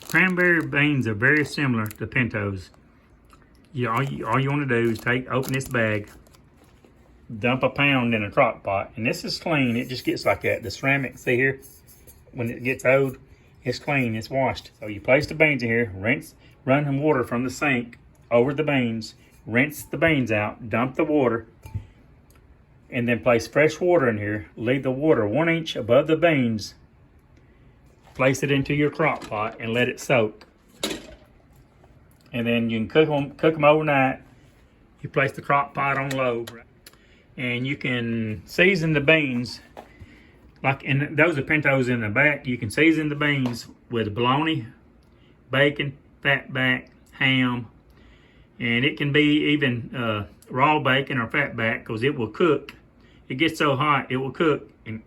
Cranberry beans are very similar to pintos. All you want to do is open this bag, dump a pound in a crock pot, and this is clean. It just gets like that. The ceramic, see here, when it gets old, it's clean, it's washed. So you place the beans in here, run some water from the sink over the beans, rinse the beans out, dump the water, and then place fresh water in here. Leave the water 1 inch above the beans. Place it into your crock pot and let it soak. And then you can cook them overnight. You place the crock pot on low. And you can season the beans. And those are pintos in the back. You can season the beans with bologna, bacon, fatback, ham. And it can be even raw bacon or fatback because it will cook. It gets so hot, it will cook and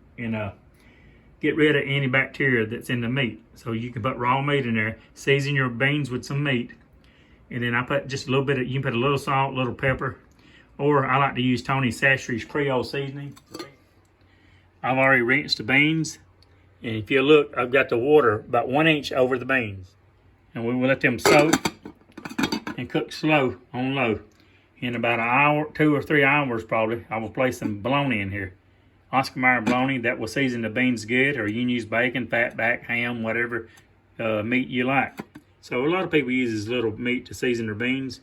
get rid of any bacteria that's in the meat. So you can put raw meat in there, season your beans with some meat. And then I put just a little bit you can put a little salt, a little pepper, or I like to use Tony Chachere's Creole seasoning. I've already rinsed the beans, and if you look, I've got the water about 1 inch over the beans. And we will let them soak and cook slow on low. In about an hour, 2 or 3 hours probably, I will place some bologna in here. Oscar Mayer bologna, that will season the beans good, or you can use bacon, fatback, ham, whatever meat you like. So a lot of people use this little meat to season their beans.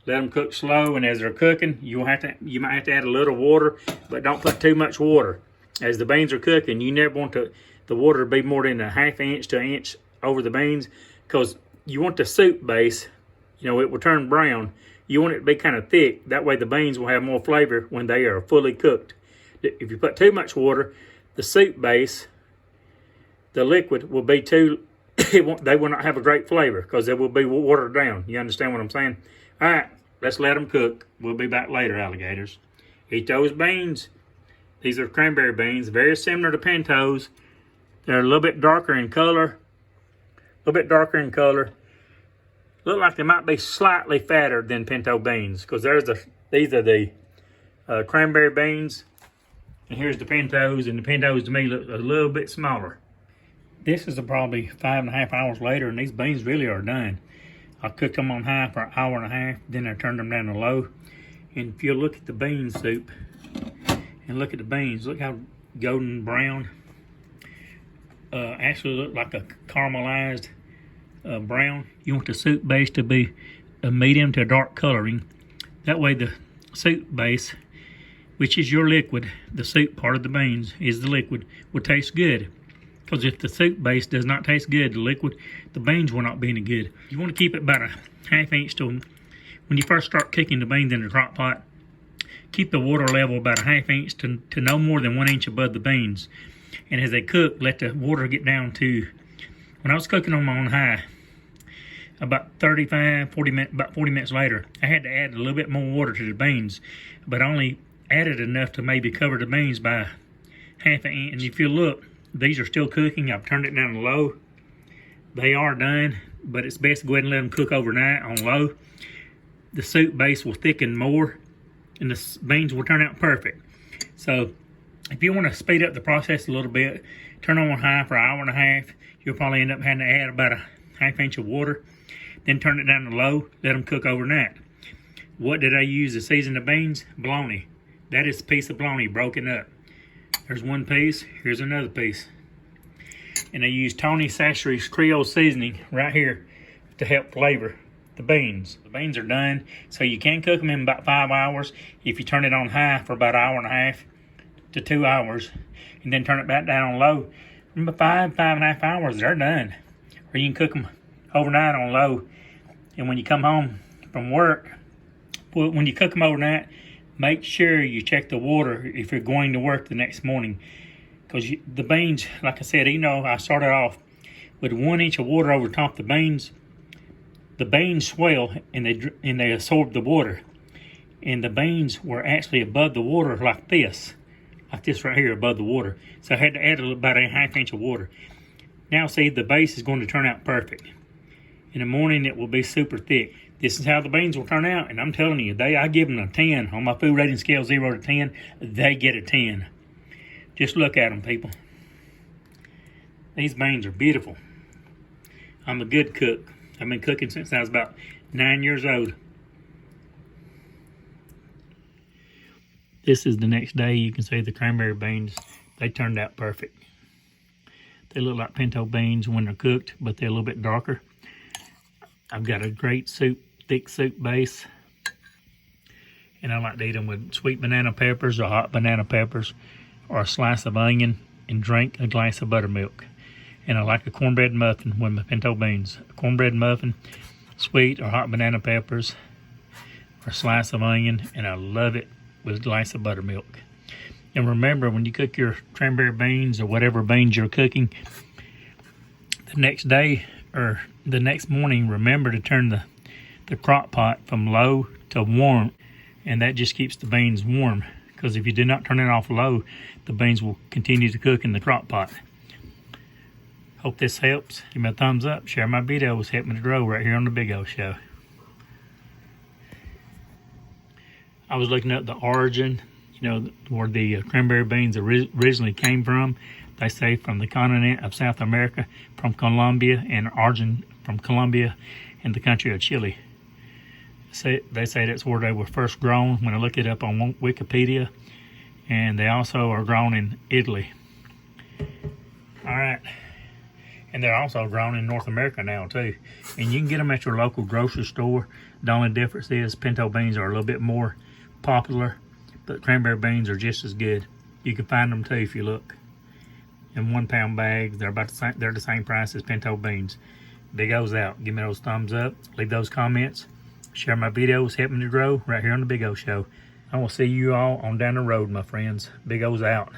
Let them cook slow, and as they're cooking, you might have to add a little water, but don't put too much water. As the beans are cooking, you never want the water to be more than a ½ inch to 1 inch over the beans, because you want the soup base, it will turn brown. You want it to be kind of thick. That way the beans will have more flavor when they are fully cooked. If you put too much water, the soup base, the liquid will be too, they will not have a great flavor because they will be watered down. You understand what I'm saying? All right, let's let them cook. We'll be back later, alligators. Eat those beans. These are cranberry beans, very similar to pintos. They're a little bit darker in color. Look like they might be slightly fatter than pinto beans because these are the cranberry beans. And here's the pintos, and the pintos to me look a little bit smaller. This is probably 5.5 hours later, and these beans really are done. I cooked them on high for an hour and a half, then I turned them down to low. And if you look at the bean soup, and look at the beans, look how golden brown. Actually look like a caramelized brown. You want the soup base to be a medium to dark coloring. That way the soup base, which is your liquid, the soup part of the beans is the liquid, will taste good. Because if the soup base does not taste good, the beans will not be any good. You want to keep it about a ½ inch to, when you first start cooking the beans in the crock pot, keep the water level about a ½ inch to no more than 1 inch above the beans. And as they cook, let the water get down to, when I was cooking them on high, about 40 minutes later, I had to add a little bit more water to the beans, but only added enough to maybe cover the beans by ½ inch. And if you look, these are still cooking. I've turned it down to low. They are done, but it's best to go ahead and let them cook overnight on low. The soup base will thicken more, and the beans will turn out perfect. So if you want to speed up the process a little bit, turn on high for an hour and a half. You'll probably end up having to add about a ½ inch of water. Then turn it down to low, let them cook overnight. What did I use to season the beans? Bologna. That is a piece of bologna broken up. There's one piece, here's another piece. And I use Tony Chachere's Creole seasoning right here to help flavor the beans. The beans are done, so you can cook them in about 5 hours if you turn it on high for about an hour and a half to 2 hours, and then turn it back down on low. In about 5.5 hours, they're done. Or you can cook them overnight on low, and when you come home from work, when you cook them overnight, make sure you check the water if you're going to work the next morning, because the beans, like I said, I started off with 1 inch of water over top the beans. The beans swell and they absorb the water, and the beans were actually above the water like this right here above the water. So I had to add about a ½ inch of water. Now see, the base is going to turn out perfect. In the morning it will be super thick. This is how the beans will turn out, and I'm telling you, I give them a 10. On my food rating scale, 0 to 10, they get a 10. Just look at them, people. These beans are beautiful. I'm a good cook. I've been cooking since I was about 9 years old. This is the next day. You can see the cranberry beans. They turned out perfect. They look like pinto beans when they're cooked, but they're a little bit darker. I've got a great soup, thick soup base. And I like to eat them with sweet banana peppers or hot banana peppers or a slice of onion and drink a glass of buttermilk. And I like a cornbread muffin with my pinto beans. A cornbread muffin, sweet or hot banana peppers or a slice of onion, and I love it with a glass of buttermilk. And remember, when you cook your cranberry beans or whatever beans you're cooking, the next day or the next morning, remember to turn the crock pot from low to warm, and that just keeps the beans warm, because if you do not turn it off low, the beans will continue to cook in the crock pot. Hope this helps. Give me a thumbs up, share my videos, help me to grow right here on the Big O Show. I was looking up the origin, where the cranberry beans originally came from. They say from the continent of South America, from Colombia, and origin from Colombia and the country of Chile. They say that's where they were first grown when I look it up on Wikipedia, and they also are grown in Italy. All right. And they're also grown in North America now too. And you can get them at your local grocery store. The only difference is pinto beans are a little bit more popular, but cranberry beans are just as good. You can find them too if you look. In 1 pound bags, they're the same price as pinto beans. Big O's out. Give me those thumbs up. Leave those comments. Share my videos. Help me to grow right here on the Big O Show. I will see you all on down the road, my friends. Big O's out.